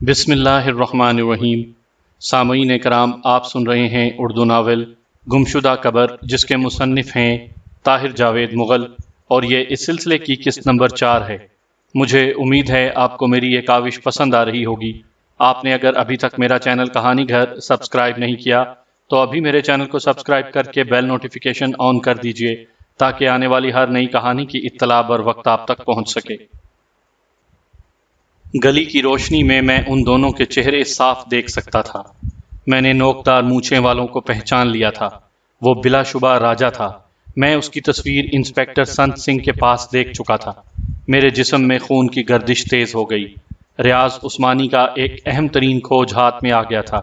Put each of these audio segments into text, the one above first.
بسم اللہ الرحمن الرحیم۔ سامعین کرام، آپ سن رہے ہیں اردو ناول گمشدہ قبر، جس کے مصنف ہیں طاہر جاوید مغل، اور یہ اس سلسلے کی قسط نمبر 4 ہے۔ مجھے امید ہے آپ کو میری یہ کاوش پسند آ رہی ہوگی۔ آپ نے اگر ابھی تک میرا چینل کہانی گھر سبسکرائب نہیں کیا تو ابھی میرے چینل کو سبسکرائب کر کے بیل نوٹیفیکیشن آن کر دیجئے تاکہ آنے والی ہر نئی کہانی کی اطلاع بر وقت آپ تک پہنچ سکے۔ گلی کی روشنی میں ان دونوں کے چہرے صاف دیکھ سکتا تھا۔ میں نے نوکدار مونچھیں والوں کو پہچان لیا تھا۔ وہ بلا شبہ راجا تھا۔ میں اس کی تصویر انسپیکٹر سنت سنگھ کے پاس دیکھ چکا تھا۔ میرے جسم میں خون کی گردش تیز ہو گئی۔ ریاض عثمانی کا ایک اہم ترین کھوج ہاتھ میں آ گیا تھا،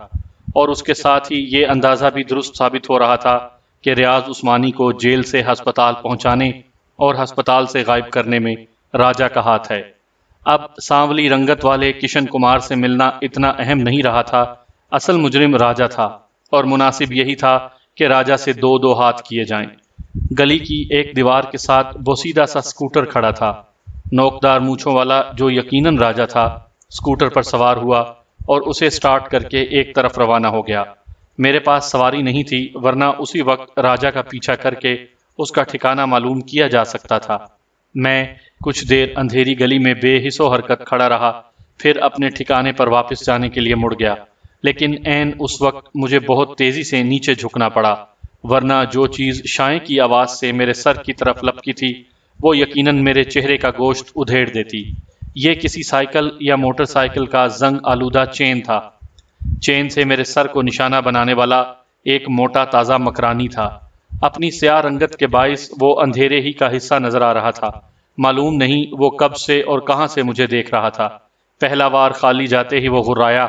اور اس کے ساتھ ہی یہ اندازہ بھی درست ثابت ہو رہا تھا کہ ریاض عثمانی کو جیل سے ہسپتال پہنچانے اور ہسپتال سے غائب کرنے میں راجا کا ہاتھ ہے۔ اب سانولی رنگت والے کشن کمار سے ملنا اتنا اہم نہیں رہا تھا۔ اصل مجرم راجا تھا، اور مناسب یہی تھا کہ راجا سے دو ہاتھ کیے جائیں۔ گلی کی ایک دیوار کے ساتھ بوسیدہ سا سکوٹر کھڑا تھا۔ نوکدار مونچھوں والا، جو یقیناً راجا تھا، سکوٹر پر سوار ہوا اور اسے سٹارٹ کر کے ایک طرف روانہ ہو گیا۔ میرے پاس سواری نہیں تھی، ورنہ اسی وقت راجا کا پیچھا کر کے اس کا ٹھکانہ معلوم کیا جا سکتا تھا۔ میں کچھ دیر اندھیری گلی میں بے حس و حرکت کھڑا رہا، پھر اپنے ٹھکانے پر واپس جانے کے لیے مڑ گیا، لیکن عین اس وقت مجھے بہت تیزی سے نیچے جھکنا پڑا، ورنہ جو چیز شائیں کی آواز سے میرے سر کی طرف لپکی تھی وہ یقیناً میرے چہرے کا گوشت ادھیڑ دیتی۔ یہ کسی سائیکل یا موٹر سائیکل کا زنگ آلودہ چین تھا۔ چین سے میرے سر کو نشانہ بنانے والا ایک موٹا تازہ مکرانی تھا۔ اپنی سیاہ رنگت کے باعث وہ اندھیرے ہی کا حصہ نظر آ رہا تھا۔ معلوم نہیں وہ کب سے اور کہاں سے مجھے دیکھ رہا تھا۔ پہلا وار خالی جاتے ہی وہ غرایا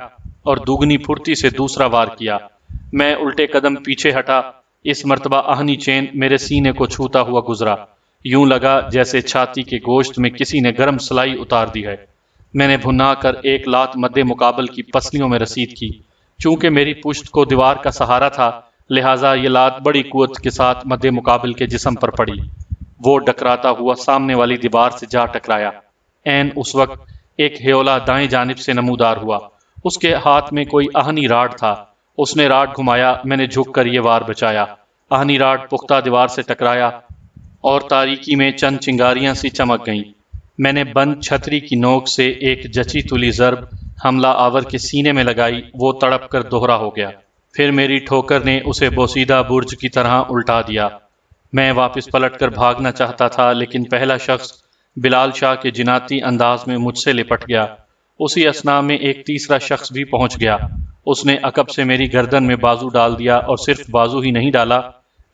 اور دوگنی پھرتی سے دوسرا وار کیا۔ میں الٹے قدم پیچھے ہٹا۔ اس مرتبہ آہنی چین میرے سینے کو چھوتا ہوا گزرا۔ یوں لگا جیسے چھاتی کے گوشت میں کسی نے گرم سلائی اتار دی ہے۔ میں نے بھنا کر ایک لات مد مقابل کی پسلیوں میں رسید کی۔ چونکہ میری پشت کو دیوار کا سہارا تھا، لہٰذا یہ لات بڑی قوت کے ساتھ مد مقابل کے جسم پر پڑی۔ وہ ڈکراتا ہوا سامنے والی دیوار سے جا ٹکرایا۔ عین اس وقت ایک ہیولا دائیں جانب سے نمودار ہوا۔ اس کے ہاتھ میں کوئی آہنی راڈ تھا۔ اس نے راڈ گھمایا۔ میں نے جھک کر یہ وار بچایا۔ آہنی راڈ پختہ دیوار سے ٹکرایا اور تاریکی میں چند چنگاریاں سی چمک گئیں۔ میں نے بند چھتری کی نوک سے ایک جچی تلی ضرب حملہ آور کے سینے میں لگائی۔ وہ تڑپ کر دوہرا ہو گیا۔ پھر میری ٹھوکر نے اسے بوسیدہ برج کی طرح الٹا دیا۔ میں واپس پلٹ کر بھاگنا چاہتا تھا، لیکن پہلا شخص بلال شاہ کے جناتی انداز میں مجھ سے لپٹ گیا۔ اسی اثناء میں ایک تیسرا شخص بھی پہنچ گیا۔ اس نے عقب سے میری گردن میں بازو ڈال دیا، اور صرف بازو ہی نہیں ڈالا،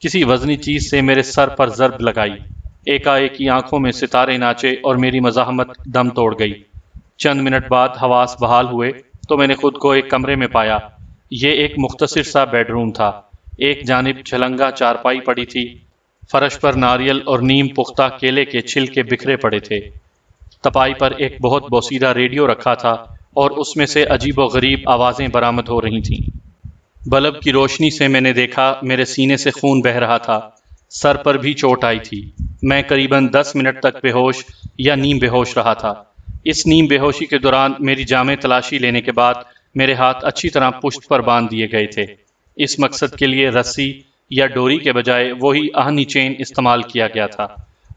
کسی وزنی چیز سے میرے سر پر ضرب لگائی۔ ایک آنکھوں میں ستارے ناچے اور میری مزاحمت دم توڑ گئی۔ چند منٹ بعد حواس بحال ہوئے تو میں نے خود کو ایک کمرے میں پایا۔ یہ ایک مختصر سا بیڈ روم تھا۔ ایک جانب چھلنگا چارپائی پڑی تھی۔ فرش پر ناریل اور نیم پختہ کیلے کے چھلکے بکھرے پڑے تھے۔ تپائی پر ایک بہت بوسیدہ ریڈیو رکھا تھا، اور اس میں سے عجیب و غریب آوازیں برآمد ہو رہی تھیں۔ بلب کی روشنی سے میں نے دیکھا میرے سینے سے خون بہہ رہا تھا۔ سر پر بھی چوٹ آئی تھی۔ میں قریباً 10 منٹ تک بے ہوش یا نیم بے ہوش رہا تھا۔ اس نیم بے ہوشی کے دوران میری جامع تلاشی لینے کے بعد میرے ہاتھ اچھی طرح پشت پر باندھ دیے گئے تھے۔ اس مقصد کے لیے رسی یا ڈوری کے بجائے وہی آہنی چین استعمال کیا گیا تھا،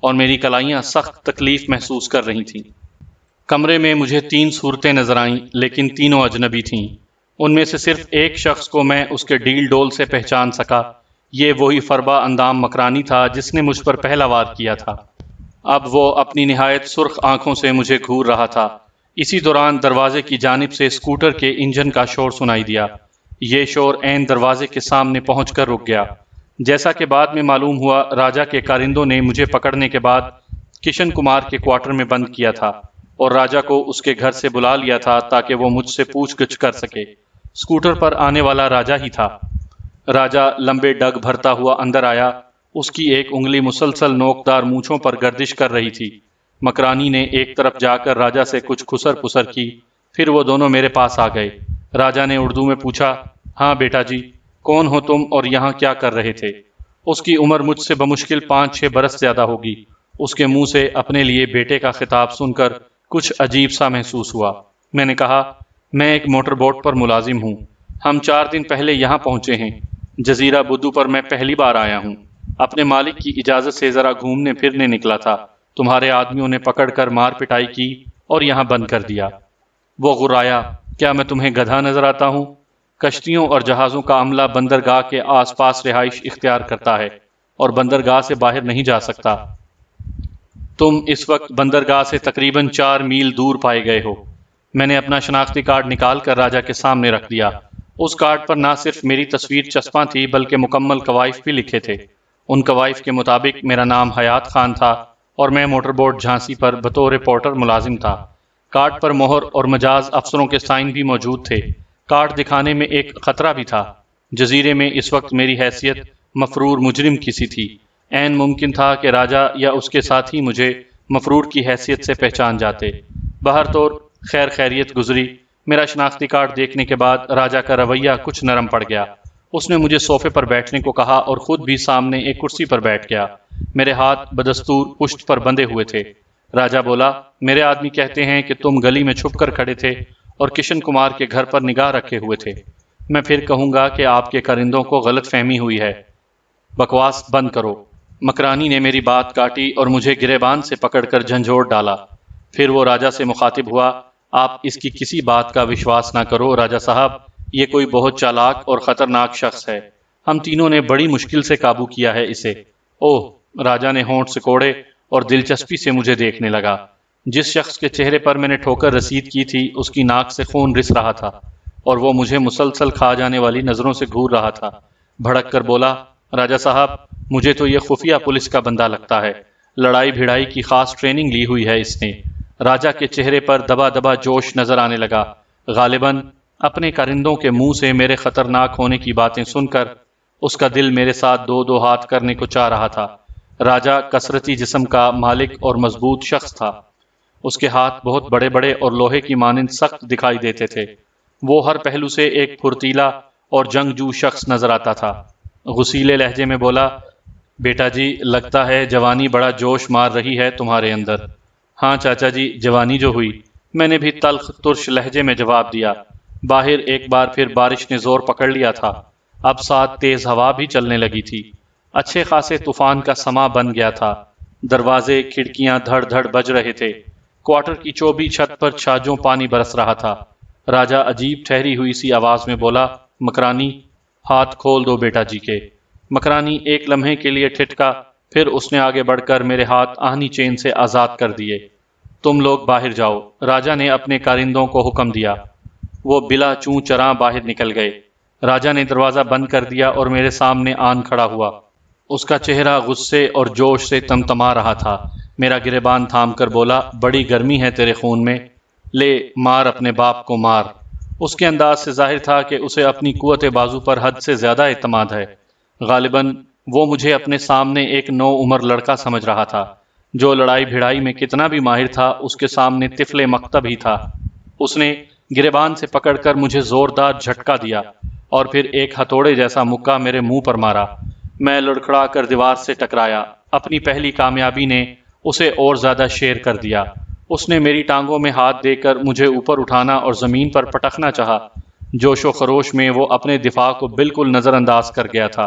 اور میری کلائیاں سخت تکلیف محسوس کر رہی تھیں۔ کمرے میں مجھے 3 صورتیں نظر آئیں، لیکن تینوں اجنبی تھیں۔ ان میں سے صرف ایک شخص کو میں اس کے ڈیل ڈول سے پہچان سکا۔ یہ وہی فربا اندام مکرانی تھا جس نے مجھ پر پہلا وار کیا تھا۔ اب وہ اپنی نہایت سرخ آنکھوں سے مجھے گھور رہا تھا۔ اسی دوران دروازے کی جانب سے اسکوٹر کے انجن کا شور سنائی دیا۔ یہ شور عین دروازے کے سامنے پہنچ کر رک گیا۔ جیسا کہ بعد میں معلوم ہوا، راجا کے کارندوں نے مجھے پکڑنے کے بعد کشن کمار کے کوارٹر میں بند کیا تھا، اور راجا کو اس کے گھر سے بلا لیا تھا تاکہ وہ مجھ سے پوچھ گچھ کر سکے۔ اسکوٹر پر آنے والا راجا ہی تھا۔ راجا لمبے ڈگ بھرتا ہوا اندر آیا۔ اس کی ایک انگلی مسلسل نوکدار مونچھوں پر گردش کر رہی تھی۔ مکرانی نے ایک طرف جا کر راجا سے کچھ خسر پسر کی، پھر وہ دونوں میرے پاس آ گئے۔ راجا نے اردو میں پوچھا، ہاں بیٹا جی، کون ہو تم اور یہاں کیا کر رہے تھے؟ اس کی عمر مجھ سے بمشکل 5-6 برس زیادہ ہوگی۔ اس کے منہ سے اپنے لیے بیٹے کا خطاب سن کر کچھ عجیب سا محسوس ہوا۔ میں نے کہا، میں ایک موٹر بوٹ پر ملازم ہوں۔ ہم 4 دن پہلے یہاں پہنچے ہیں۔ جزیرہ بدو پر میں پہلی بار آیا ہوں۔ اپنے مالک کی اجازت سے ذرا گھومنے پھرنے نکلا تھا۔ تمہارے آدمیوں نے پکڑ کر مار پٹائی کی اور یہاں بند کر دیا۔ وہ غرایا، کیا میں تمہیں گدھا نظر آتا ہوں؟ کشتیوں اور جہازوں کا عملہ بندرگاہ کے آس پاس رہائش اختیار کرتا ہے اور بندرگاہ سے باہر نہیں جا سکتا۔ تم اس وقت بندرگاہ سے تقریباً 4 میل دور پائے گئے ہو۔ میں نے اپنا شناختی کارڈ نکال کر راجا کے سامنے رکھ دیا۔ اس کارڈ پر نہ صرف میری تصویر چسپاں تھی بلکہ مکمل کوائف بھی لکھے تھے۔ ان کوائف کے مطابق میرا نام حیات خان تھا اور میں موٹر بوٹ جھانسی پر بطور رپورٹر ملازم تھا۔ کارڈ پر مہر اور مجاز افسروں کے سائن بھی موجود تھے۔ کارڈ دکھانے میں ایک خطرہ بھی تھا۔ جزیرے میں اس وقت میری حیثیت مفرور مجرم کی سی تھی۔ عین ممکن تھا کہ راجا یا اس کے ساتھی مجھے مفرور کی حیثیت سے پہچان جاتے۔ بہرطور خیر خیریت گزری۔ میرا شناختی کارڈ دیکھنے کے بعد راجا کا رویہ کچھ نرم پڑ گیا۔ اس نے مجھے صوفے پر بیٹھنے کو کہا اور خود بھی سامنے ایک کرسی پر بیٹھ گیا۔ میرے ہاتھ بدستور پشت پر بندھے ہوئے تھے۔ راجا بولا، میرے آدمی کہتے ہیں کہ تم گلی میں چھپ کر کھڑے تھے اور کشن کمار کے گھر پر نگاہ رکھے ہوئے تھے۔ میں پھر کہوں گا کہ آپ کے کرندوں کو غلط فہمی ہوئی ہے۔ بکواس بند کرو۔ مکرانی نے میری بات کاٹی اور مجھے گریبان سے پکڑ کر جھنجھوڑ ڈالا۔ پھر وہ راجا سے مخاطب ہوا، آپ اس کی کسی بات کا وشواس نہ کرو راجا صاحب، یہ کوئی بہت چالاک اور خطرناک شخص ہے۔ ہم تینوں نے بڑی مشکل سے قابو کیا ہے اسے۔ اوہ، راجا نے ہونٹ سکوڑے اور دلچسپی سے مجھے دیکھنے لگا۔ جس شخص کے چہرے پر میں نے ٹھوکر رسید کی تھی اس کی ناک سے خون رس رہا تھا اور وہ مجھے مسلسل کھا جانے والی نظروں سے گھور رہا تھا۔ بھڑک کر بولا، راجا صاحب، مجھے تو یہ خفیہ پولیس کا بندہ لگتا ہے۔ لڑائی بھڑائی کی خاص ٹریننگ لی ہوئی ہے اس نے۔ راجا کے چہرے پر دبا دبا جوش نظر آنے لگا۔ غالباً اپنے کرندوں کے منہ سے میرے خطرناک ہونے کی باتیں سن کر اس کا دل میرے ساتھ دو دو ہاتھ کرنے کو چاہ رہا تھا۔ راجا کثرتی جسم کا مالک اور مضبوط شخص تھا۔ اس کے ہاتھ بہت بڑے بڑے اور لوہے کی مانند سخت دکھائی دیتے تھے۔ وہ ہر پہلو سے ایک پھرتیلا اور جنگجو شخص نظر آتا تھا۔ غصیلے لہجے میں بولا، بیٹا جی، لگتا ہے جوانی بڑا جوش مار رہی ہے تمہارے اندر۔ ہاں چاچا جی، جوانی جو ہوئی، میں نے بھی تلخ ترش لہجے میں جواب دیا۔ باہر ایک بار پھر بارش نے زور پکڑ لیا تھا۔ اب ساتھ تیز ہوا بھی چلنے لگی تھی۔ اچھے خاصے طوفان کا سما بن گیا تھا۔ دروازے کھڑکیاں دھڑ دھڑ بج رہے تھے۔ کوارٹر کی چوبی چھت پر چھاجوں پانی برس رہا تھا۔ راجا عجیب ٹھہری ہوئی سی آواز میں بولا، مکرانی، ہاتھ کھول دو بیٹا جی کے۔ مکرانی ایک لمحے کے لیے ٹھٹکا، پھر اس نے آگے بڑھ کر میرے ہاتھ آہنی چین سے آزاد کر دیے۔ تم لوگ باہر جاؤ، راجا نے اپنے کارندوں کو حکم دیا۔ وہ بلا چوں چراں باہر نکل گئے۔ راجا نے دروازہ بند کر دیا اور میرے سامنے آن کھڑا ہوا۔ اس کا چہرہ غصے اور جوش سے تمتما رہا تھا۔ میرا گریبان تھام کر بولا، بڑی گرمی ہے تیرے خون میں، لے مار اپنے باپ کو مار۔ اس کے انداز سے ظاہر تھا کہ اسے اپنی قوت بازو پر حد سے زیادہ اعتماد ہے۔ غالباً وہ مجھے اپنے سامنے ایک نو عمر لڑکا سمجھ رہا تھا جو لڑائی بھڑائی میں کتنا بھی ماہر تھا، اس کے سامنے طفل مکتب ہی تھا۔ اس نے گریبان سے پکڑ کر مجھے زوردار جھٹکا دیا اور پھر ایک ہتھوڑے جیسا مکہ میرے منہ پر مارا۔ میں لڑکھڑا کر دیوار سے ٹکرایا۔ اپنی پہلی کامیابی نے اسے اور زیادہ شیر کر دیا۔ اس نے میری ٹانگوں میں ہاتھ دے کر مجھے اوپر اٹھانا اور زمین پر پٹکنا چاہا۔ جوش و خروش میں وہ اپنے دفاع کو بالکل نظر انداز کر گیا تھا۔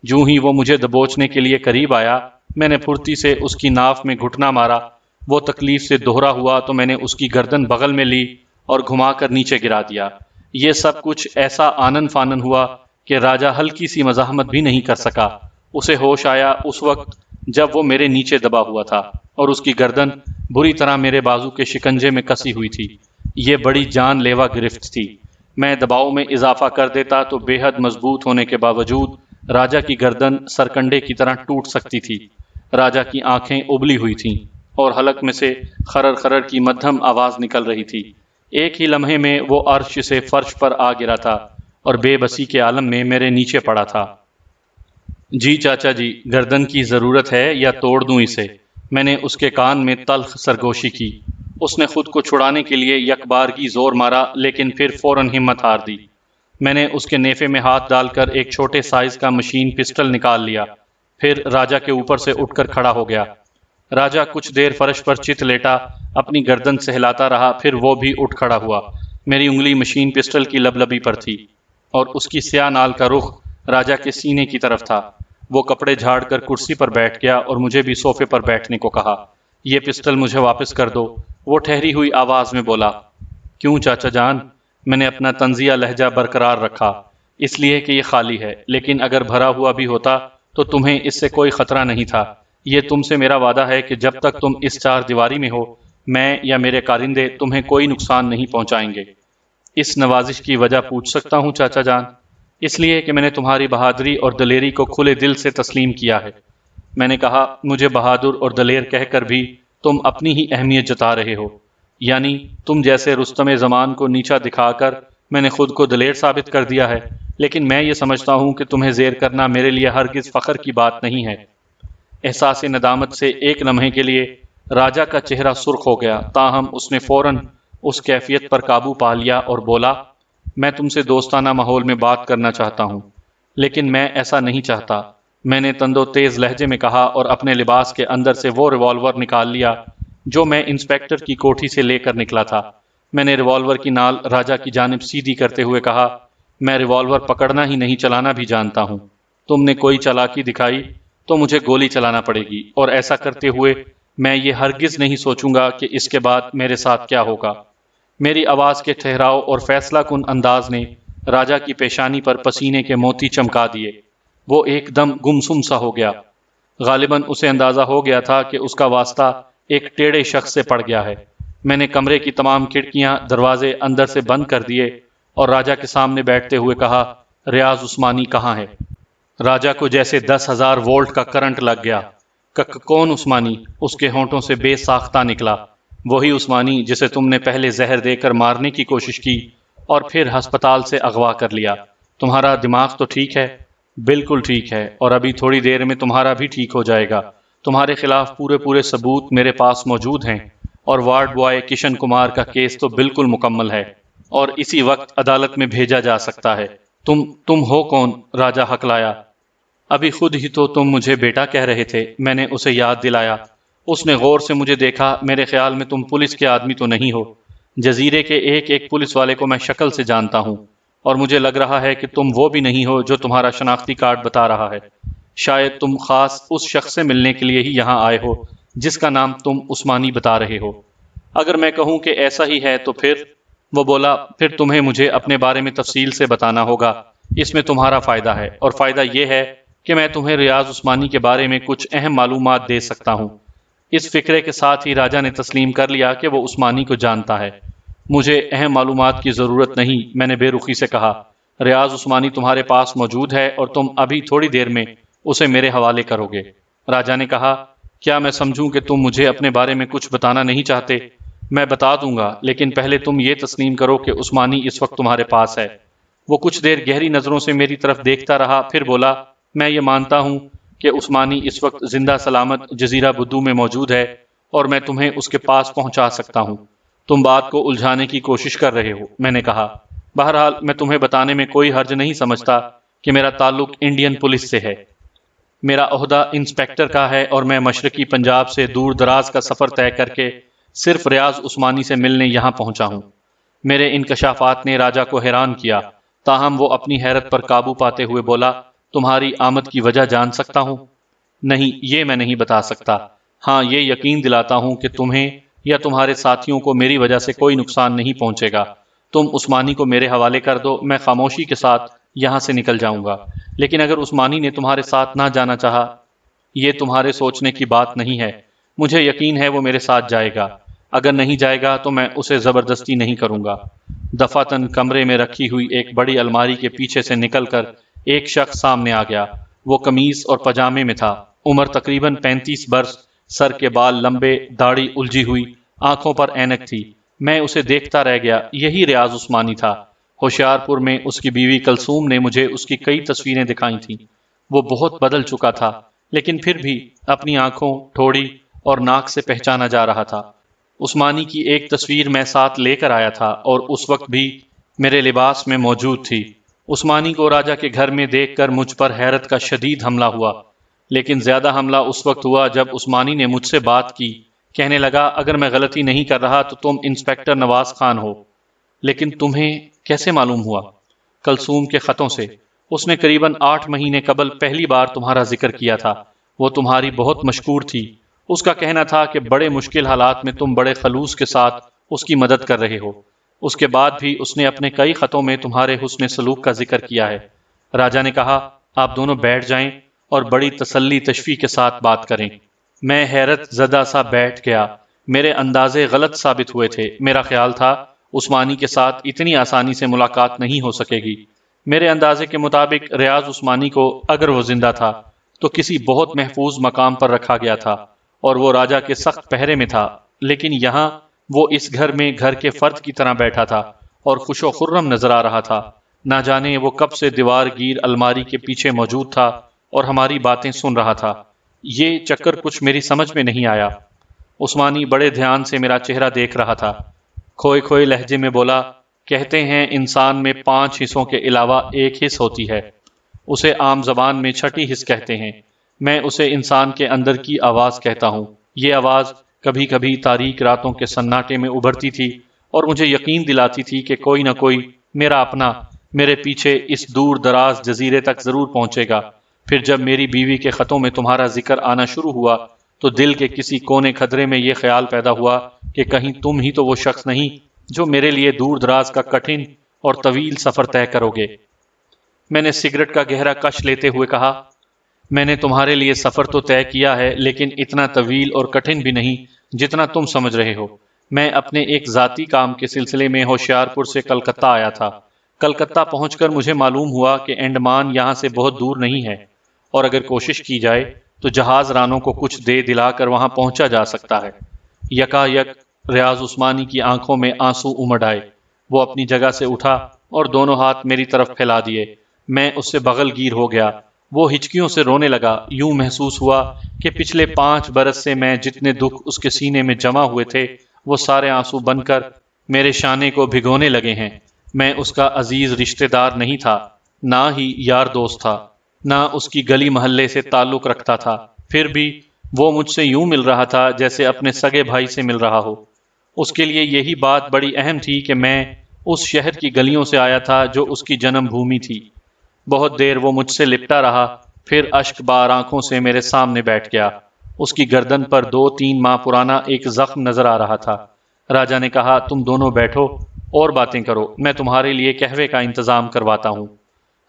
جوں ہی وہ مجھے دبوچنے کے لیے قریب آیا، میں نے پھرتی سے اس کی ناف میں گھٹنا مارا۔ وہ تکلیف سے دوہرا ہوا تو میں نے اس کی گردن بغل میں لی اور گھما کر نیچے گرا دیا۔ یہ سب کچھ ایسا آنن فانن ہوا کہ راجا ہلکی سی مزاحمت بھی نہیں کر سکا۔ اسے ہوش آیا اس وقت جب وہ میرے نیچے دبا ہوا تھا اور اس کی گردن بری طرح میرے بازو کے شکنجے میں کسی ہوئی تھی۔ یہ بڑی جان لیوا گرفت تھی۔ میں دباؤ میں اضافہ کر دیتا تو بے حد مضبوط ہونے کے باوجود راجا کی گردن سرکنڈے کی طرح ٹوٹ سکتی تھی۔ راجا کی آنکھیں ابلی ہوئی تھیں اور حلق میں سے خرر خرر کی مدھم آواز نکل رہی تھی۔ ایک ہی لمحے میں وہ عرش سے فرش پر آ گرا تھا اور بے بسی کے عالم میں میرے نیچے پڑا تھا۔ جی چاچا جی، گردن کی ضرورت ہے یا توڑ دوں اسے؟ میں نے اس کے کان میں تلخ سرگوشی کی۔ اس نے خود کو چھڑانے کے لیے یک بارگی زور مارا لیکن پھر فوراً ہمت ہار دی۔ میں نے اس کے نیفے میں ہاتھ ڈال کر ایک چھوٹے سائز کا مشین پسٹل نکال لیا، پھر راجا کے اوپر سے اٹھ کر کھڑا ہو گیا۔ راجا کچھ دیر فرش پر چت لیٹا، اپنی گردن سہلاتا رہا، پھر وہ بھی اٹھ کھڑا ہوا۔ میری انگلی مشین پسٹل کی لبلبی پر تھی اور اس کی سیاہ نال کا رخ راجا کے سینے کی طرف تھا۔ وہ کپڑے جھاڑ کر کرسی پر بیٹھ گیا اور مجھے بھی صوفے پر بیٹھنے کو کہا۔ یہ پسٹل مجھے واپس کر دو، وہ ٹھہری ہوئی آواز میں بولا۔ کیوں چاچا جان؟ میں نے اپنا طنزیہ لہجہ برقرار رکھا۔ اس لیے کہ یہ خالی ہے، لیکن اگر بھرا ہوا بھی ہوتا تو تمہیں اس سے کوئی خطرہ نہیں تھا۔ یہ تم سے میرا وعدہ ہے کہ جب تک تم اس چار دیواری میں ہو، میں یا میرے کارندے تمہیں کوئی نقصان نہیں پہنچائیں گے۔ اس نوازش کی وجہ پوچھ سکتا ہوں چاچا جان؟ اس لیے کہ میں نے تمہاری بہادری اور دلیری کو کھلے دل سے تسلیم کیا ہے۔ میں نے کہا، مجھے بہادر اور دلیر کہہ کر بھی تم اپنی ہی اہمیت جتا رہے ہو، یعنی تم جیسے رستم زمان کو نیچا دکھا کر میں نے خود کو دلیر ثابت کر دیا ہے، لیکن میں یہ سمجھتا ہوں کہ تمہیں زیر کرنا میرے لیے ہرگز فخر کی بات نہیں ہے۔ احساس ندامت سے ایک لمحے کے لیے راجا کا چہرہ سرخ ہو گیا، تاہم اس نے فوراً اس کیفیت پر قابو پا لیا اور بولا، میں تم سے دوستانہ ماحول میں بات کرنا چاہتا ہوں، لیکن میں ایسا نہیں چاہتا۔ میں نے تند و تیز لہجے میں کہا اور اپنے لباس کے اندر سے وہ ریوالور نکال لیا جو میں انسپیکٹر کی کوٹھی سے لے کر نکلا تھا۔ میں نے ریوالور کی نال راجا کی جانب سیدھی کرتے ہوئے کہا، میں ریوالور پکڑنا ہی نہیں چلانا بھی جانتا ہوں۔ تم نے کوئی چالاکی دکھائی تو مجھے گولی چلانا پڑے گی، اور ایسا کرتے ہوئے میں یہ ہرگز نہیں سوچوں گا کہ اس کے بعد میرے ساتھ کیا ہوگا۔ میری آواز کے ٹھہراؤ اور فیصلہ کن انداز نے راجا کی پیشانی پر پسینے کے موتی چمکا دیے۔ وہ ایک دم گمسم سا ہو گیا۔ غالباً اسے اندازہ ہو گیا تھا کہ اس کا واسطہ ایک ٹیڑھے شخص سے پڑ گیا ہے۔ میں نے کمرے کی تمام کھڑکیاں دروازے اندر سے بند کر دیے اور راجا کے سامنے بیٹھتے ہوئے کہا، ریاض عثمانی کہاں ہے؟ راجا کو جیسے 10,000 وولٹ کا کرنٹ لگ گیا۔ کون عثمانی؟ اس کے ہونٹوں سے بے ساختہ نکلا۔ وہی عثمانی جسے تم نے پہلے زہر دے کر مارنے کی کوشش کی اور پھر ہسپتال سے اغوا کر لیا۔ تمہارا دماغ تو ٹھیک ہے؟ بالکل ٹھیک ہے، اور ابھی تھوڑی دیر میں تمہارا بھی ٹھیک ہو جائے گا۔ تمہارے خلاف پورے ثبوت میرے پاس موجود ہیں، اور وارڈ بوائے کشن کمار کا کیس تو بالکل مکمل ہے اور اسی وقت عدالت میں بھیجا جا سکتا ہے۔ تم ہو کون؟ راجا ہکلایا۔ ابھی خود ہی تو تم مجھے بیٹا کہہ رہے تھے، میں نے اسے یاد دلایا۔ اس نے غور سے مجھے دیکھا۔ میرے خیال میں تم پولیس کے آدمی تو نہیں ہو؟ جزیرے کے ایک پولیس والے کو میں شکل سے جانتا ہوں، اور مجھے لگ رہا ہے کہ تم وہ بھی نہیں ہو جو تمہارا شناختی کارڈ بتا رہا ہے۔ شاید تم خاص اس شخص سے ملنے کے لیے ہی یہاں آئے ہو جس کا نام تم عثمانی بتا رہے ہو۔ اگر میں کہوں کہ ایسا ہی ہے تو پھر؟ وہ بولا، پھر تمہیں مجھے اپنے بارے میں تفصیل سے بتانا ہوگا۔ اس میں تمہارا فائدہ ہے، اور فائدہ یہ ہے کہ میں تمہیں ریاض عثمانی کے بارے میں کچھ اہم معلومات دے سکتا ہوں۔ اس فکرے کے ساتھ ہی راجا نے تسلیم کر لیا کہ وہ عثمانی کو جانتا ہے۔ مجھے اہم معلومات کی ضرورت نہیں، میں نے بے رخی سے کہا۔ ریاض عثمانی تمہارے پاس موجود ہے اور تم ابھی تھوڑی دیر میں اسے میرے حوالے کرو گے۔ راجا نے کہا، کیا میں سمجھوں کہ تم مجھے اپنے بارے میں کچھ بتانا نہیں چاہتے؟ میں بتا دوں گا، لیکن پہلے تم یہ تسلیم کرو کہ عثمانی اس وقت تمہارے پاس ہے۔ وہ کچھ دیر گہری نظروں سے میری طرف دیکھتا رہا، پھر بولا، میں یہ مانتا ہوں کہ عثمانی اس وقت زندہ سلامت جزیرہ بدو میں موجود ہے، اور میں تمہیں اس کے پاس پہنچا سکتا ہوں۔ تم بات کو الجھانے کی کوشش کر رہے ہو، میں نے کہا۔ بہرحال میں تمہیں بتانے میں کوئی حرج نہیں سمجھتا کہ میرا تعلق انڈین پولیس سے ہے۔ میرا عہدہ انسپیکٹر کا ہے، اور میں مشرقی پنجاب سے دور دراز کا سفر طے کر کے صرف ریاض عثمانی سے ملنے یہاں پہنچا ہوں۔ میرے انکشافات نے راجا کو حیران کیا، تاہم وہ اپنی حیرت پر قابو پاتے ہوئے بولا، تمہاری آمد کی وجہ جان سکتا ہوں؟ نہیں، یہ میں نہیں بتا سکتا۔ ہاں، یہ یقین دلاتا ہوں کہ تمہیں یا تمہارے ساتھیوں کو میری وجہ سے کوئی نقصان نہیں پہنچے گا۔ تم عثمانی کو میرے حوالے کر دو، میں خاموشی کے ساتھ یہاں سے نکل جاؤں گا۔ لیکن اگر عثمانی نے تمہارے ساتھ نہ جانا چاہا، یہ تمہارے سوچنے کی بات نہیں ہے۔ مجھے یقین ہے وہ میرے ساتھ جائے گا۔ اگر نہیں جائے گا تو میں اسے زبردستی نہیں کروں گا۔ دفعتاً کمرے میں رکھی ہوئی ایک بڑی الماری کے پیچھے سے نکل کر ایک شخص سامنے آ گیا۔ وہ قمیض اور پاجامے میں تھا، عمر تقریباً 35 برس، سر کے بال لمبے، داڑھی الجھی ہوئی، آنکھوں پر اینک تھی۔ میں اسے دیکھتا رہ گیا، یہی ریاض عثمانی تھا۔ ہوشیارپور میں اس کی بیوی کلثوم نے مجھے اس کی کئی تصویریں دکھائی تھیں۔ وہ بہت بدل چکا تھا، لیکن پھر بھی اپنی آنکھوں، ٹھوڑی اور ناک سے پہچانا جا رہا تھا۔ عثمانی کی ایک تصویر میں ساتھ لے کر آیا تھا، اور اس وقت بھی میرے لباس میں موجود تھی۔ عثمانی کو راجا کے گھر میں دیکھ کر مجھ پر حیرت کا شدید حملہ ہوا، لیکن زیادہ حملہ اس وقت ہوا جب عثمانی نے مجھ سے بات کی۔ کہنے لگا، اگر میں غلطی نہیں کر رہا تو تم انسپیکٹر نواز خان ہو۔ لیکن تمہیں کیسے معلوم ہوا؟ کلثوم کے خطوں سے۔ اس نے قریباً 8 مہینے قبل پہلی بار تمہارا ذکر کیا تھا۔ وہ تمہاری بہت مشکور تھی۔ اس کا کہنا تھا کہ بڑے مشکل حالات میں تم بڑے خلوص کے ساتھ اس کی مدد کر رہے ہو۔ اس کے بعد بھی اس نے اپنے کئی خطوں میں تمہارے حسن سلوک کا ذکر کیا ہے۔ راجا نے کہا، آپ دونوں بیٹھ جائیں اور بڑی تسلی تشفی کے ساتھ بات کریں۔ میں حیرت زدہ سا بیٹھ گیا۔ میرے اندازے غلط ثابت ہوئے تھے۔ میرا خیال تھا عثمانی کے ساتھ اتنی آسانی سے ملاقات نہیں ہو سکے گی۔ میرے اندازے کے مطابق ریاض عثمانی کو اگر وہ زندہ تھا تو کسی بہت محفوظ مقام پر رکھا گیا تھا اور وہ راجا کے سخت پہرے میں تھا، لیکن یہاں وہ اس گھر میں گھر کے فرد کی طرح بیٹھا تھا اور خوش و خرم نظر آ رہا تھا۔ نہ جانے وہ کب سے دیوار گیر الماری کے پیچھے موجود تھا اور ہماری باتیں سن رہا تھا۔ یہ چکر کچھ میری سمجھ میں نہیں آیا۔ عثمانی بڑے دھیان سے میرا چہرہ دیکھ رہا تھا۔ کھوئے کھوئے لہجے میں بولا، کہتے ہیں انسان میں 5 حصوں کے علاوہ ایک حص ہوتی ہے، اسے عام زبان میں چھٹی حص کہتے ہیں۔ میں اسے انسان کے اندر کی آواز کہتا ہوں۔ یہ آواز کبھی کبھی تاریک راتوں کے سناٹے میں ابھرتی تھی اور مجھے یقین دلاتی تھی کہ کوئی نہ کوئی میرا اپنا میرے پیچھے اس دور دراز جزیرے تک ضرور پہنچے گا۔ پھر جب میری بیوی کے خطوں میں تمہارا ذکر آنا شروع ہوا تو دل کے کسی کونے خدرے میں یہ خیال پیدا ہوا کہ کہیں تم ہی تو وہ شخص نہیں جو میرے لیے دور دراز کا کٹھن اور طویل سفر طے کرو گے۔ میں نے سگریٹ کا گہرا کش لیتے ہوئے کہا، میں نے تمہارے لیے سفر تو طے کیا ہے، لیکن اتنا طویل اور کٹھن بھی نہیں جتنا تم سمجھ رہے ہو۔ میں اپنے ایک ذاتی کام کے سلسلے میں ہوشیارپور سے کلکتہ آیا تھا۔ کلکتہ پہنچ کر مجھے معلوم ہوا کہ انڈمان یہاں سے بہت دور نہیں ہے، اور اگر کوشش کی جائے تو جہاز رانوں کو کچھ دے دلا کر وہاں پہنچا جا سکتا ہے۔ یکا یک ریاض عثمانی کی آنکھوں میں آنسو امڈ آئے۔ وہ اپنی جگہ سے اٹھا اور دونوں ہاتھ میری طرف پھیلا دیے۔ میں اس سے بغل گیر ہو گیا۔ وہ ہچکیوں سے رونے لگا۔ یوں محسوس ہوا کہ پچھلے 5 برس سے میں جتنے دکھ اس کے سینے میں جمع ہوئے تھے وہ سارے آنسو بن کر میرے شانے کو بھگونے لگے ہیں۔ میں اس کا عزیز رشتہ دار نہیں تھا، نہ ہی یار دوست تھا، نہ اس کی گلی محلے سے تعلق رکھتا تھا، پھر بھی وہ مجھ سے یوں مل رہا تھا جیسے اپنے سگے بھائی سے مل رہا ہو۔ اس کے لیے یہی بات بڑی اہم تھی کہ میں اس شہر کی گلیوں سے آیا تھا جو اس کی جنم بھومی تھی۔ بہت دیر وہ مجھ سے لپٹا رہا، پھر اشک بار آنکھوں سے میرے سامنے بیٹھ گیا۔ اس کی گردن پر 2-3 ماہ پرانا ایک زخم نظر آ رہا تھا۔ راجا نے کہا، تم دونوں بیٹھو اور باتیں کرو، میں تمہارے لیے قہوے کا انتظام کرواتا ہوں۔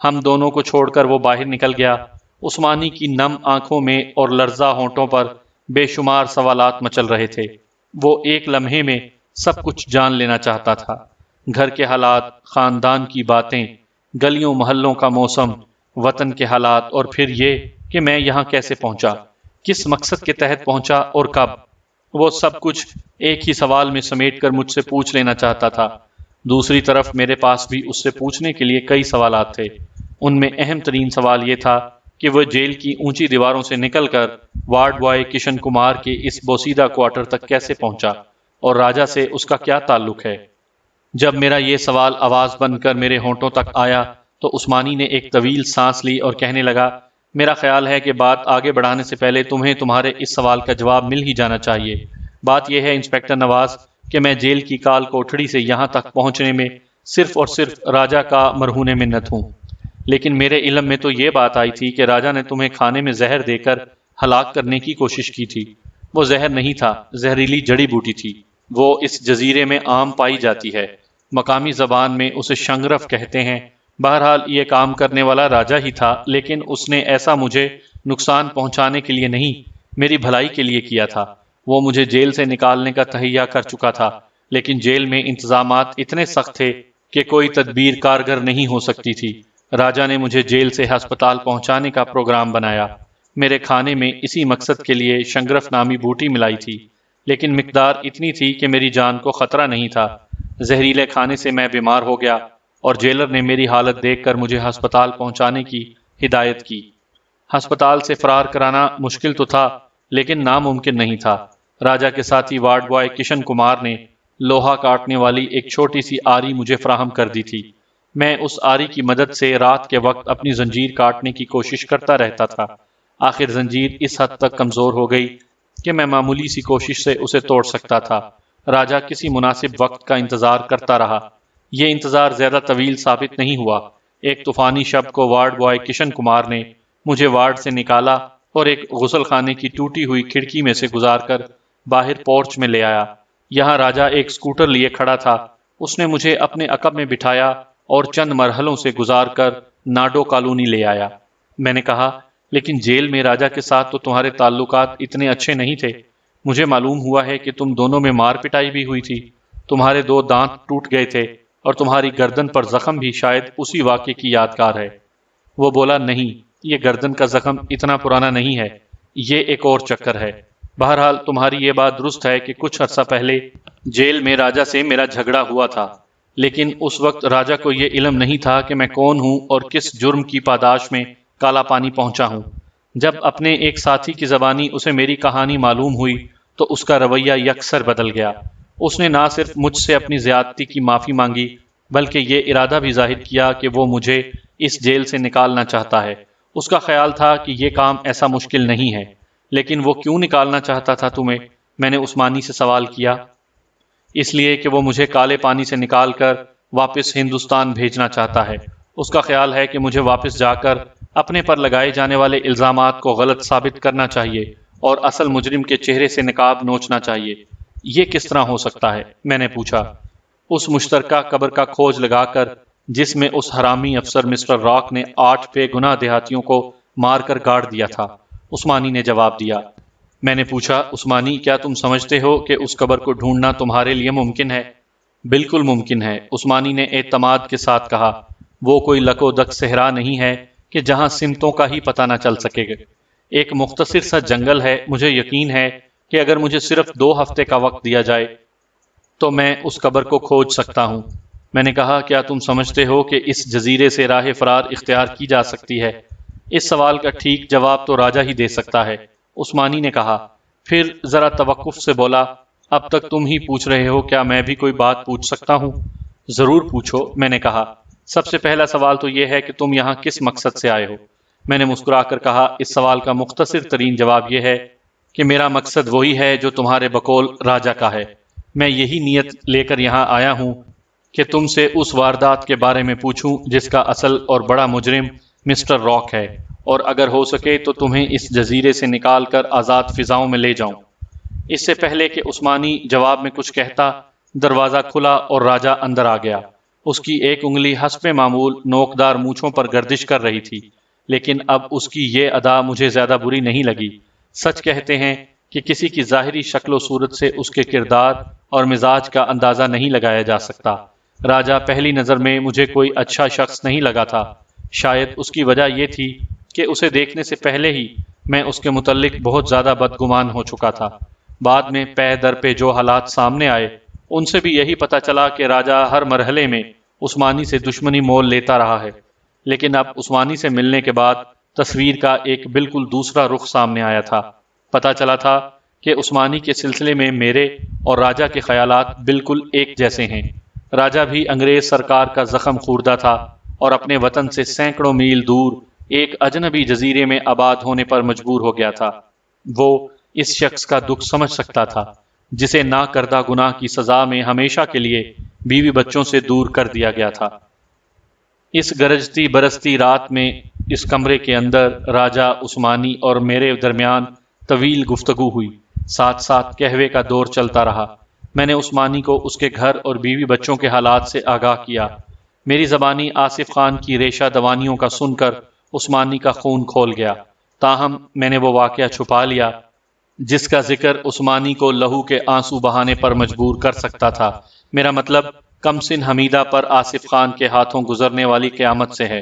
ہم دونوں کو چھوڑ کر وہ باہر نکل گیا۔ عثمانی کی نم آنکھوں میں اور لرزہ ہونٹوں پر بے شمار سوالات مچل رہے تھے۔ وہ ایک لمحے میں سب کچھ جان لینا چاہتا تھا، گھر کے حالات، خاندان کی باتیں، گلیوں محلوں کا موسم، وطن کے حالات، اور پھر یہ کہ میں یہاں کیسے پہنچا، کس مقصد کے تحت پہنچا اور کب۔ وہ سب کچھ ایک ہی سوال میں سمیٹ کر مجھ سے پوچھ لینا چاہتا تھا۔ دوسری طرف میرے پاس بھی اس سے پوچھنے کے لیے کئی سوالات تھے۔ ان میں اہم ترین سوال یہ تھا کہ وہ جیل کی اونچی دیواروں سے نکل کر وارڈ بوائے کشن کمار کے اس بوسیدہ کوارٹر تک کیسے پہنچا، اور راجا سے اس کا کیا تعلق ہے۔ جب میرا یہ سوال آواز بن کر میرے ہونٹوں تک آیا تو عثمانی نے ایک طویل سانس لی اور کہنے لگا، میرا خیال ہے کہ بات آگے بڑھانے سے پہلے تمہیں تمہارے اس سوال کا جواب مل ہی جانا چاہیے۔ بات یہ ہے انسپکٹر نواز کہ میں جیل کی کال کوٹھڑی سے یہاں تک پہنچنے میں صرف اور صرف راجا کا مرہون منت ہوں، لیکن میرے علم میں تو یہ بات آئی تھی کہ راجا نے تمہیں کھانے میں زہر دے کر ہلاک کرنے کی کوشش کی تھی۔ وہ زہر نہیں تھا، زہریلی جڑی بوٹی تھی۔ وہ اس جزیرے میں عام پائی جاتی ہے، مقامی زبان میں اسے شنگرف کہتے ہیں۔ بہرحال یہ کام کرنے والا راجا ہی تھا، لیکن اس نے ایسا مجھے نقصان پہنچانے کے لیے نہیں، میری بھلائی کے لیے کیا تھا۔ وہ مجھے جیل سے نکالنے کا تہیہ کر چکا تھا، لیکن جیل میں انتظامات اتنے سخت تھے کہ کوئی تدبیر کارگر نہیں ہو سکتی تھی۔ راجا نے مجھے جیل سے ہسپتال پہنچانے کا پروگرام بنایا۔ میرے کھانے میں اسی مقصد کے لیے شنگرف نامی بوٹی ملائی تھی، لیکن مقدار اتنی تھی کہ میری جان کو خطرہ نہیں تھا۔ زہریلے کھانے سے میں بیمار ہو گیا اور جیلر نے میری حالت دیکھ کر مجھے ہسپتال پہنچانے کی ہدایت کی۔ ہسپتال سے فرار کرانا مشکل تو تھا، لیکن ناممکن نہیں تھا۔ راجا کے ساتھی وارڈ بوائے کشن کمار نے لوہا کاٹنے والی ایک چھوٹی سی آری مجھے فراہم کر دی تھی۔ میں اس آری کی مدد سے رات کے وقت اپنی زنجیر کاٹنے کی کوشش کرتا رہتا تھا۔ آخر زنجیر اس حد تک کمزور ہو گئی کہ میں معمولی سی کوشش سے اسے توڑ سکتا تھا۔ راجا کسی مناسب وقت کا انتظار کرتا رہا۔ یہ انتظار زیادہ طویل ثابت نہیں ہوا۔ ایک طوفانی شب کو وارڈ بوائے کشن کمار نے مجھے وارڈ سے نکالا اور ایک غسل خانے کی ٹوٹی ہوئی کھڑکی میں سے گزار کر باہر پورچ میں لے آیا۔ یہاں راجا ایک سکوٹر لیے کھڑا تھا۔ اس نے مجھے اپنے عقب میں بٹھایا اور چند مرحلوں سے گزار کر ناڈو کالونی لے آیا۔ میں نے کہا، لیکن جیل میں راجا کے ساتھ تو تمہارے تعلقات اتنے اچھے نہیں تھے۔ مجھے معلوم ہوا ہے کہ تم دونوں میں مار پٹائی بھی ہوئی تھی۔ تمہارے 2 دانت ٹوٹ گئے تھے اور تمہاری گردن پر زخم بھی شاید اسی واقعے کی یادگار ہے۔ وہ بولا، نہیں، یہ گردن کا زخم اتنا پرانا نہیں ہے، یہ ایک اور چکر ہے۔ بہرحال تمہاری یہ بات درست ہے کہ کچھ عرصہ پہلے جیل میں راجا سے میرا جھگڑا ہوا تھا، لیکن اس وقت راجا کو یہ علم نہیں تھا کہ میں کون ہوں اور کس جرم کی پاداش میں کالا پانی پہنچا ہوں۔ جب اپنے ایک ساتھی کی زبانی اسے میری کہانی معلوم ہوئی تو اس کا رویہ یکسر بدل گیا۔ اس نے نہ صرف مجھ سے اپنی زیادتی کی معافی مانگی بلکہ یہ ارادہ بھی ظاہر کیا کہ وہ مجھے اس جیل سے نکالنا چاہتا ہے۔ اس کا خیال تھا کہ یہ کام ایسا مشکل نہیں ہے۔ لیکن وہ کیوں نکالنا چاہتا تھا تمہیں؟ میں نے عثمانی سے سوال کیا۔ اس لیے کہ وہ مجھے کالے پانی سے نکال کر واپس ہندوستان بھیجنا چاہتا ہے۔ اس کا خیال ہے کہ مجھے واپس جا کر اپنے پر لگائے جانے والے الزامات کو غلط ثابت کرنا چاہیے اور اصل مجرم کے چہرے سے نقاب نوچنا چاہیے۔ یہ کس طرح ہو سکتا ہے؟ میں نے پوچھا۔ اس مشترکہ قبر کا کھوج لگا کر جس میں اس حرامی افسر مسٹر راک نے 8 بے گناہ دیہاتیوں کو مار کر گاڑ دیا تھا، عثمانی نے جواب دیا۔ میں نے پوچھا، عثمانی، کیا تم سمجھتے ہو کہ اس قبر کو ڈھونڈنا تمہارے لیے ممکن ہے؟ بالکل ممکن ہے، عثمانی نے اعتماد کے ساتھ کہا۔ وہ کوئی لک و دک صحرا نہیں ہے کہ جہاں سمتوں کا ہی پتہ نہ چل سکے گا۔ ایک مختصر سا جنگل ہے۔ مجھے یقین ہے کہ اگر مجھے صرف 2 ہفتے کا وقت دیا جائے تو میں اس قبر کو کھوج سکتا ہوں۔ میں نے کہا، کیا تم سمجھتے ہو کہ اس جزیرے سے راہ فرار اختیار کی جا سکتی ہے؟ اس سوال کا ٹھیک جواب تو راجا ہی دے سکتا ہے، عثمانی نے کہا۔ پھر ذرا توقف سے بولا، اب تک تم ہی پوچھ رہے ہو، کیا میں بھی کوئی بات پوچھ سکتا ہوں؟ ضرور پوچھو، میں نے کہا۔ سب سے پہلا سوال تو یہ ہے کہ تم یہاں کس مقصد سے آئے ہو؟ میں نے مسکرا کر کہا، اس سوال کا مختصر ترین جواب یہ ہے کہ میرا مقصد وہی ہے جو تمہارے بقول راجا کا ہے۔ میں یہی نیت لے کر یہاں آیا ہوں کہ تم سے اس واردات کے بارے میں پوچھوں جس کا اصل اور بڑا مجرم مسٹر راک ہے، اور اگر ہو سکے تو تمہیں اس جزیرے سے نکال کر آزاد فضاؤں میں لے جاؤں۔ اس سے پہلے کہ عثمانی جواب میں کچھ کہتا، دروازہ کھلا اور راجا اندر آ گیا۔ اس کی ایک انگلی حسب معمول نوکدار مونچھوں پر گردش کر رہی تھی، لیکن اب اس کی یہ ادا مجھے زیادہ بری نہیں لگی۔ سچ کہتے ہیں کہ کسی کی ظاہری شکل و صورت سے اس کے کردار اور مزاج کا اندازہ نہیں لگایا جا سکتا۔ راجا پہلی نظر میں مجھے کوئی اچھا شخص نہیں لگا تھا۔ شاید اس کی وجہ یہ تھی کہ اسے دیکھنے سے پہلے ہی میں اس کے متعلق بہت زیادہ بدگمان ہو چکا تھا۔ بعد میں پے در پہ جو حالات سامنے آئے ان سے بھی یہی پتہ چلا کہ راجا ہر مرحلے میں عثمانی سے دشمنی مول لیتا رہا ہے، لیکن اب عثمانی سے ملنے کے بعد تصویر کا ایک بالکل دوسرا رخ سامنے آیا تھا۔ پتہ چلا تھا کہ عثمانی کے سلسلے میں میرے اور راجا کے خیالات بالکل ایک جیسے ہیں۔ راجا بھی انگریز سرکار کا زخم خوردہ تھا اور اپنے وطن سے سینکڑوں میل دور ایک اجنبی جزیرے میں آباد ہونے پر مجبور ہو گیا تھا۔ وہ اس شخص کا دکھ سمجھ سکتا تھا جسے نہ کردہ گناہ کی سزا میں ہمیشہ کے لیے بیوی بچوں سے دور کر دیا گیا تھا۔ اس گرجتی برستی رات میں اس کمرے کے اندر راجا، عثمانی اور میرے درمیان طویل گفتگو ہوئی، ساتھ ساتھ قہوے کا دور چلتا رہا۔ میں نے عثمانی کو اس کے گھر اور بیوی بچوں کے حالات سے آگاہ کیا۔ میری زبانی آصف خان کی ریشہ دوانیوں کا سن کر عثمانی کا خون کھول گیا، تاہم میں نے وہ واقعہ چھپا لیا جس کا ذکر عثمانی کو لہو کے آنسو بہانے پر مجبور کر سکتا تھا۔ میرا مطلب کمسن حمیدہ پر آصف خان کے ہاتھوں گزرنے والی قیامت سے ہے۔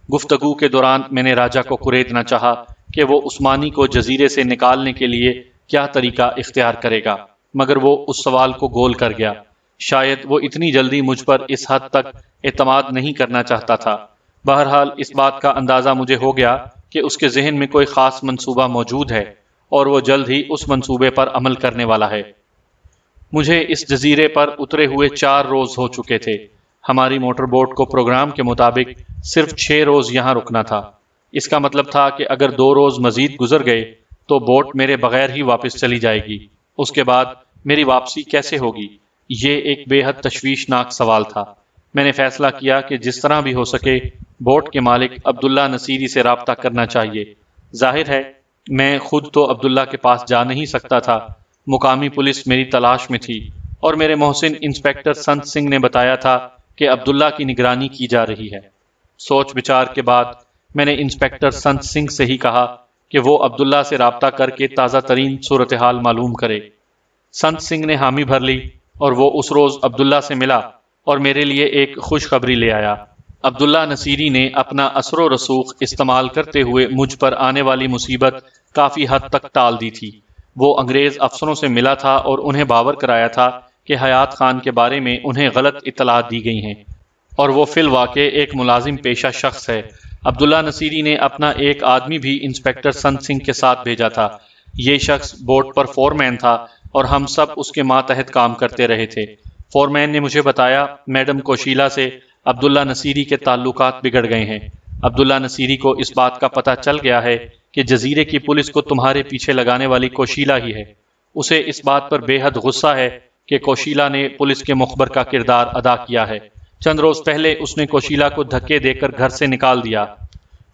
گفتگو کے دوران میں نے راجا کو کریدنا چاہا کہ وہ عثمانی کو جزیرے سے نکالنے کے لیے کیا طریقہ اختیار کرے گا، مگر وہ اس سوال کو گول کر گیا۔ شاید وہ اتنی جلدی مجھ پر اس حد تک اعتماد نہیں کرنا چاہتا تھا۔ بہرحال اس بات کا اندازہ مجھے ہو گیا کہ اس کے ذہن میں کوئی خاص منصوبہ موجود ہے اور وہ جلد ہی اس منصوبے پر عمل کرنے والا ہے۔ مجھے اس جزیرے پر اترے ہوئے 4 روز ہو چکے تھے۔ ہماری موٹر بوٹ کو پروگرام کے مطابق صرف 6 روز یہاں رکنا تھا۔ اس کا مطلب تھا کہ اگر 2 روز مزید گزر گئے تو بوٹ میرے بغیر ہی واپس چلی جائے گی۔ اس کے بعد میری واپسی کیسے ہوگی؟ یہ ایک بے حد تشویشناک سوال تھا۔ میں نے فیصلہ کیا کہ جس طرح بھی ہو سکے بوٹ کے مالک عبداللہ نصیری سے رابطہ کرنا چاہیے۔ ظاہر ہے میں خود تو عبداللہ کے پاس جا نہیں سکتا تھا، مقامی پولیس میری تلاش میں تھی اور میرے محسن انسپیکٹر سنت سنگھ نے بتایا تھا کہ عبداللہ کی نگرانی کی جا رہی ہے۔ سوچ بچار کے بعد میں نے انسپیکٹر سنت سنگھ سے ہی کہا کہ وہ عبداللہ سے رابطہ کر کے تازہ ترین صورتحال معلوم کرے۔ سنت سنگھ نے حامی بھر لی اور وہ اس روز عبداللہ سے ملا اور میرے لیے ایک خوشخبری لے آیا۔ عبداللہ نصیری نے اپنا اثر و رسوخ استعمال کرتے ہوئے مجھ پر آنے والی مصیبت کافی حد تک ٹال دی تھی۔ وہ انگریز افسروں سے ملا تھا اور انہیں باور کرایا تھا کہ حیات خان کے بارے میں انہیں غلط اطلاعات دی گئی ہیں اور وہ فی الواقع ایک ملازم پیشہ شخص ہے۔ عبداللہ نصیری نے اپنا ایک آدمی بھی انسپیکٹر سنت سنگھ کے ساتھ بھیجا تھا۔ یہ شخص بورڈ پر فورمین تھا اور ہم سب اس کے ماتحت کام کرتے رہے تھے۔ فورمین نے مجھے بتایا میڈم کوشیلا سے عبداللہ نصیری کے تعلقات بگڑ گئے ہیں۔ عبداللہ نصیری کو اس بات کا پتہ چل گیا ہے کہ جزیرے کی پولیس کو تمہارے پیچھے لگانے والی کوشیلا ہی ہے۔ اسے اس بات پر بے حد غصہ ہے کہ کوشیلا نے پولیس کے مخبر کا کردار ادا کیا ہے۔ چند روز پہلے اس نے کوشیلا کو دھکے دے کر گھر سے نکال دیا۔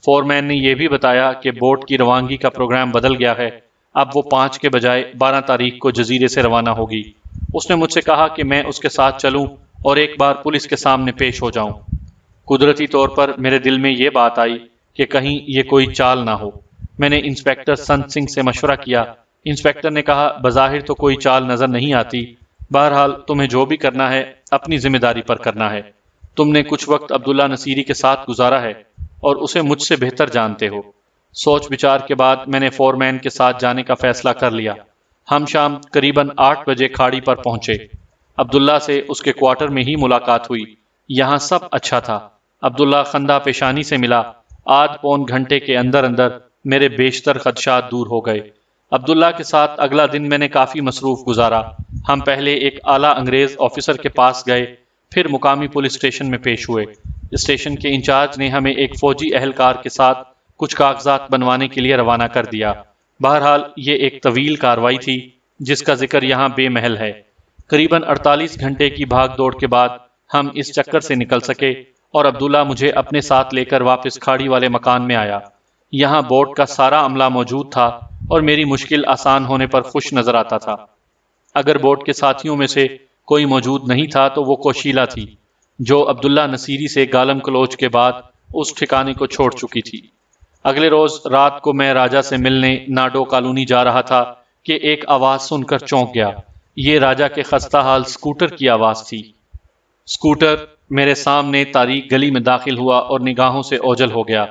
فورمین نے یہ بھی بتایا کہ بوٹ کی روانگی کا پروگرام بدل گیا ہے، اب وہ 5 کے بجائے 12 تاریخ کو جزیرے سے روانہ ہوگی۔ اس نے مجھ سے کہا کہ میں اس کے ساتھ چلوں اور ایک بار پولیس کے سامنے پیش ہو جاؤں۔ قدرتی طور پر میرے دل میں یہ بات آئی کہ کہیں یہ کوئی چال نہ ہو۔ میں نے انسپیکٹر سنت سنگھ سے مشورہ کیا۔ انسپیکٹر نے کہا بظاہر تو کوئی چال نظر نہیں آتی، بہرحال تمہیں جو بھی کرنا ہے اپنی ذمہ داری پر کرنا ہے۔ تم نے کچھ وقت عبداللہ نصیری کے ساتھ گزارا ہے اور اسے مجھ سے بہتر جانتے ہو۔ سوچ بچار کے بعد میں نے فورمین کے ساتھ جانے کا فیصلہ کر لیا۔ ہم شام قریباً 8 بجے کھاڑی پر پہنچے۔ عبداللہ سے اس کے کوارٹر میں ہی ملاقات ہوئی۔ یہاں سب اچھا تھا۔ عبداللہ خندہ پیشانی سے ملا۔ آدھ پون گھنٹے کے اندر اندر میرے بیشتر خدشات دور ہو گئے۔ عبداللہ کے ساتھ اگلا دن میں نے کافی مصروف گزارا۔ ہم پہلے ایک اعلیٰ انگریز آفیسر کے پاس گئے، پھر مقامی پولیس اسٹیشن میں پیش ہوئے۔ اسٹیشن کے انچارج نے ہمیں ایک فوجی اہلکار کے ساتھ کچھ کاغذات بنوانے کے لیے روانہ کر دیا۔ بہرحال یہ ایک طویل کارروائی تھی جس کا ذکر یہاں بے محل ہے۔ قریباً 48 گھنٹے کی بھاگ دوڑ کے بعد ہم اس چکر سے نکل سکے اور عبداللہ مجھے اپنے ساتھ لے کر واپس کھاڑی والے مکان میں آیا۔ یہاں بورڈ کا سارا عملہ موجود تھا اور میری مشکل آسان ہونے پر خوش نظر آتا تھا۔ اگر بورڈ کے ساتھیوں میں سے کوئی موجود نہیں تھا تو وہ کوشیلا تھی، جو عبداللہ نصیری سے گالم کلوچ کے بعد اس ٹھکانے کو چھوڑ چکی تھی۔ اگلے روز رات کو میں راجہ سے ملنے ناڈو کالونی جا رہا تھا کہ ایک آواز سن کر چونک گیا۔ یہ راجہ کے خستہ حال سکوٹر کی آواز تھی۔ سکوٹر میرے سامنے تاریک گلی میں داخل ہوا اور نگاہوں سے اوجھل ہو گیا۔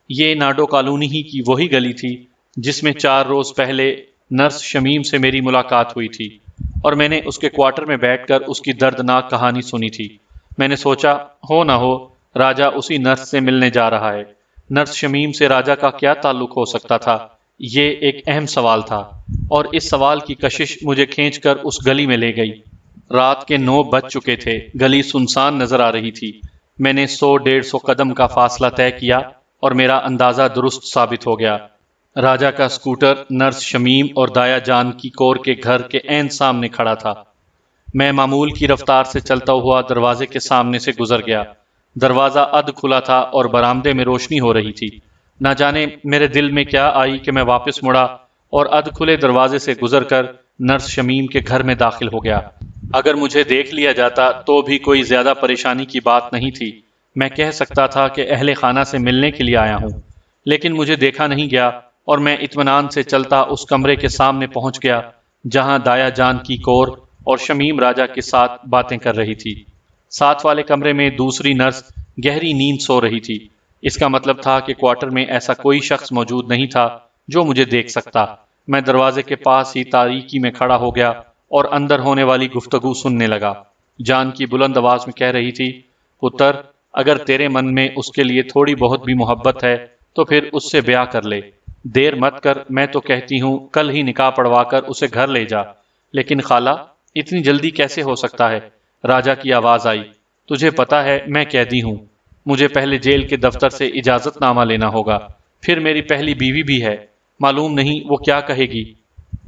یہ ناڈو کالونی ہی کی وہی گلی تھی جس میں 4 روز پہلے نرس شمیم سے میری ملاقات ہوئی تھی اور میں نے اس کے کوارٹر میں بیٹھ کر اس کی دردناک کہانی سنی تھی۔ میں نے سوچا ہو نہ ہو راجہ اسی نرس سے ملنے جا رہا ہے۔ نرس شمیم سے راجہ کا کیا تعلق ہو سکتا تھا؟ یہ ایک اہم سوال تھا اور اس سوال کی کشش مجھے کھینچ کر اس گلی میں لے گئی۔ رات کے 9 بج چکے تھے، گلی سنسان نظر آ رہی تھی۔ میں نے 100-150 قدم کا فاصلہ طے کیا اور میرا اندازہ درست ثابت ہو گیا۔ راجہ کا سکوٹر نرس شمیم اور دایا جان کی کور کے گھر کے عین سامنے کھڑا تھا۔ میں معمول کی رفتار سے چلتا ہوا دروازے کے سامنے سے گزر گیا۔ دروازہ ادھ کھلا تھا اور برآمدے میں روشنی ہو رہی تھی۔ نہ جانے میرے دل میں کیا آئی کہ میں واپس مڑا اور ادھ کھلے دروازے سے گزر کر نرس شمیم کے گھر میں داخل ہو گیا۔ اگر مجھے دیکھ لیا جاتا تو بھی کوئی زیادہ پریشانی کی بات نہیں تھی۔ میں کہہ سکتا تھا کہ اہل خانہ سے ملنے کے لیے آیا ہوں، لیکن مجھے دیکھا نہیں گیا اور میں اطمینان سے چلتا اس کمرے کے سامنے پہنچ گیا جہاں دایا جان کی کور اور شمیم راجہ کے ساتھ باتیں کر رہی تھی۔ ساتھ والے کمرے میں دوسری نرس گہری نیند سو رہی تھی۔ اس کا مطلب تھا کہ کوارٹر میں ایسا کوئی شخص موجود نہیں تھا جو مجھے دیکھ سکتا۔ میں دروازے کے پاس ہی تاریکی میں کھڑا ہو گیا اور اندر ہونے والی گفتگو سننے لگا۔ جان کی بلند آواز میں کہہ رہی تھی، پتر اگر تیرے من میں اس کے لیے تھوڑی بہت بھی محبت ہے تو پھر اس سے بیاہ کر لے، دیر مت کر، میں تو کہتی ہوں کل ہی نکاح پڑھوا کر اسے گھر لے جا۔ لیکن خالہ اتنی جلدی کیسے ہو سکتا ہے؟ راجہ کی آواز آئی، تجھے پتا ہے میں قیدی ہوں، مجھے پہلے جیل کے دفتر سے اجازت نامہ لینا ہوگا، پھر میری پہلی بیوی بھی ہے، معلوم نہیں وہ کیا کہے گی۔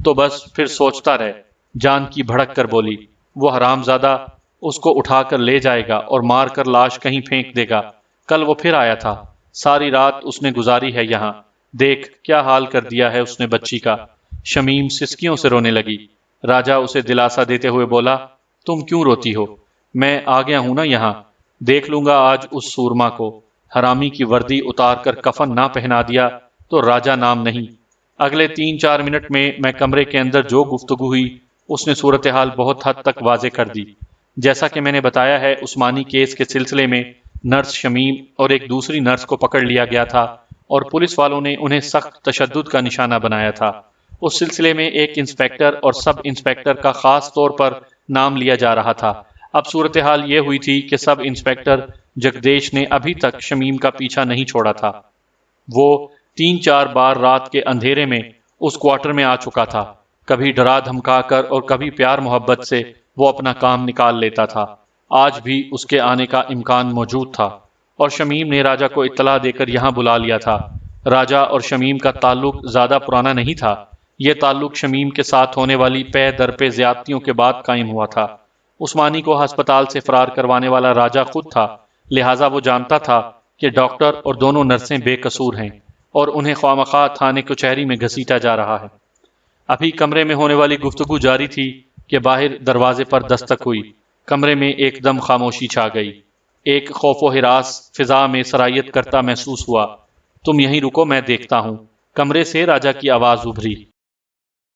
تو بس پھر سوچتا رہ، جان کی بھڑک کر بولی۔ وہ حرام زادہ اس کو اٹھا کر لے جائے گا اور مار کر لاش کہیں پھینک دے گا۔ کل وہ پھر آیا تھا، ساری رات اس نے گزاری ہے یہاں، دیکھ کیا حال کر دیا ہے اس نے بچی کا۔ شمیم سسکیوں سے رونے لگی۔ راجا اسے دلاسا دیتے ہوئے بولا، تم کیوں روتی ہو؟ میں آ گیا ہوں نا یہاں، دیکھ لوں گا آج اس سورما کو۔ حرامی کی وردی اتار کر کفن نہ پہنا دیا تو راجا نام نہیں۔ اگلے 3-4 منٹ میں کمرے کے اندر جو گفتگو ہوئی اس نے صورتحال بہت حد تک واضح کر دی۔ جیسا کہ میں نے بتایا ہے، عثمانی کیس کے سلسلے میں نرس شمیم اور ایک دوسری نرس کو پکڑ لیا گیا تھا اور پولیس والوں نے انہیں سخت تشدد کا نشانہ بنایا تھا۔ اس سلسلے میں ایک انسپیکٹر اور سب انسپیکٹر کا خاص طور پر نام لیا جا رہا تھا۔ اب صورتحال یہ ہوئی تھی کہ سب انسپیکٹر جگدیش نے ابھی تک شمیم کا پیچھا نہیں چھوڑا تھا۔ وہ 3-4 بار رات کے اندھیرے میں اس کوارٹر میں آ چکا تھا، کبھی ڈرا دھمکا کر اور کبھی پیار محبت سے وہ اپنا کام نکال لیتا تھا۔ آج بھی اس کے آنے کا امکان موجود تھا اور شمیم نے راجا کو اطلاع دے کر یہاں بلا لیا تھا۔ راجا اور شمیم کا تعلق زیادہ پرانا نہیں تھا، یہ تعلق شمیم کے ساتھ ہونے والی پے در پہ زیادتیوں کے بعد قائم ہوا تھا۔ عثمانی کو ہسپتال سے فرار کروانے والا راجا خود تھا، لہٰذا وہ جانتا تھا کہ ڈاکٹر اور دونوں نرسیں بے قصور ہیں اور انہیں خوامخواہ تھانے کچہری میں گھسیٹا جا رہا ہے۔ ابھی کمرے میں ہونے والی گفتگو جاری تھی کہ باہر دروازے پر دستک ہوئی۔ کمرے میں ایک دم خاموشی چھا گئی، ایک خوف و ہراس فضا میں سرایت کرتا محسوس ہوا۔ تم یہیں رکو، میں دیکھتا ہوں۔ کمرے سے راجا کی آواز ابھری۔